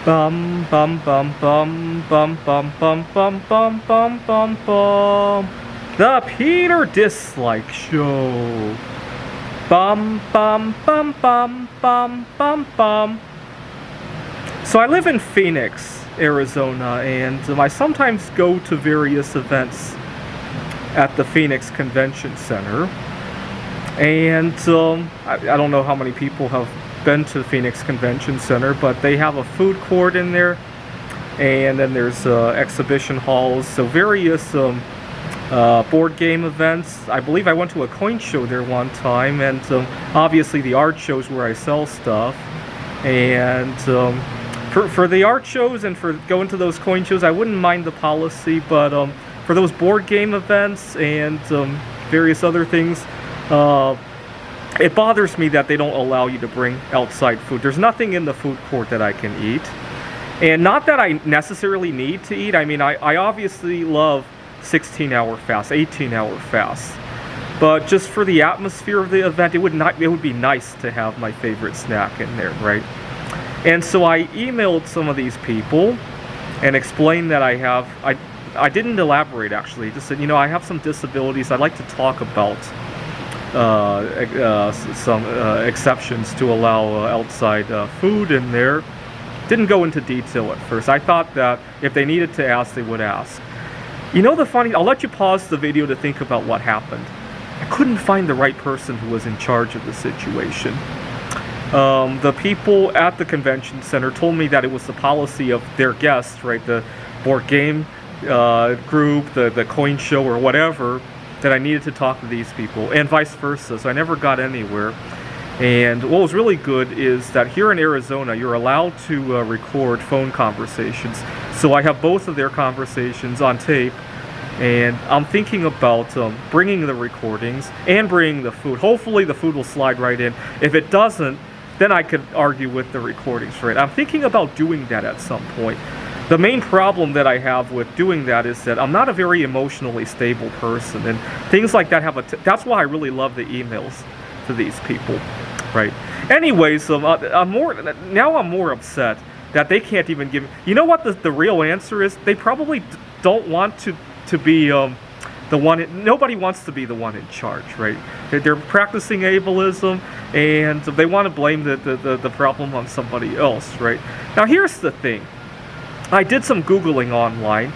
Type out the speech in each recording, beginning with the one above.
Bum bum bum bum bum bum bum bum bum bum bum bum. The Peter Dislike Show. Bum bum bum bum bum bum bum. So I live in Phoenix, Arizona, and I sometimes go to various events at the Phoenix Convention Center. And I don't know how many people have been to the Phoenix Convention Center, but they have a food court in there, and then there's exhibition halls, so various board game events. I believe I went to a coin show there one time, and obviously the art shows where I sell stuff. And for the art shows and for going to those coin shows, I wouldn't mind the policy, but for those board game events and various other things, it bothers me that they don't allow you to bring outside food. There's nothing in the food court that I can eat. And not that I necessarily need to eat. I mean, I obviously love 16-hour fasts, 18-hour fasts. But just for the atmosphere of the event, it would be nice to have my favorite snack in there, right? And so I emailed some of these people and explained that I didn't elaborate actually. Just said, you know, I have some disabilities. I'd like to talk about some exceptions to allow outside food in there. Didn't go into detail at first. I thought that if they needed to ask, they would ask. You know the funny, I'll let you pause the video to think about what happened. I couldn't find the right person who was in charge of the situation. The people at the convention center told me that it was the policy of their guests, right, the board game group, the coin show or whatever, that I needed to talk to these people, and vice versa, so I never got anywhere. And what was really good is that here in Arizona, you're allowed to record phone conversations. So I have both of their conversations on tape, and I'm thinking about bringing the recordings and bringing the food. Hopefully the food will slide right in. If it doesn't, then I could argue with the recordings, right? I'm thinking about doing that at some point. The main problem that I have with doing that is that I'm not a very emotionally stable person, and things like that that's why I really love the emails to these people, right? Anyways, I'm more upset that they can't even give. You know what the real answer is? They probably don't want to be the one. Nobody wants to be the one in charge, right? They're practicing ableism, and they want to blame the problem on somebody else, right? Now here's the thing. I did some Googling online,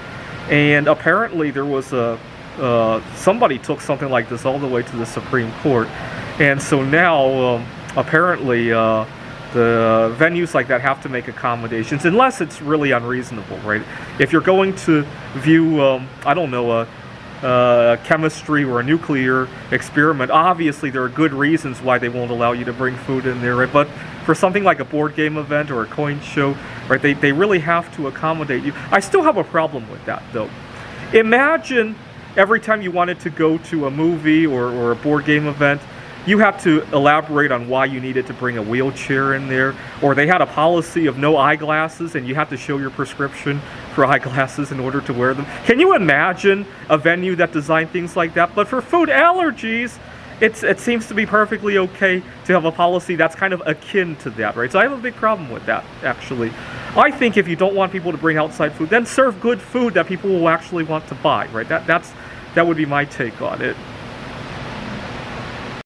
and apparently there was somebody took something like this all the way to the Supreme Court, and so now apparently the venues like that have to make accommodations unless it's really unreasonable, right? If you're going to view, I don't know, a chemistry or a nuclear experiment, obviously there are good reasons why they won't allow you to bring food in there, right? But for something like a board game event or a coin show, right, they really have to accommodate you. I still have a problem with that, though. Imagine every time you wanted to go to a movie or a board game event, you had to elaborate on why you needed to bring a wheelchair in there, or they had a policy of no eyeglasses and you had to show your prescription for eyeglasses in order to wear them. Can you imagine a venue that designed things like that? But for food allergies, it seems to be perfectly okay to have a policy that's kind of akin to that, right? So I have a big problem with that, actually. I think if you don't want people to bring outside food, then serve good food that people will actually want to buy, right? That would be my take on it.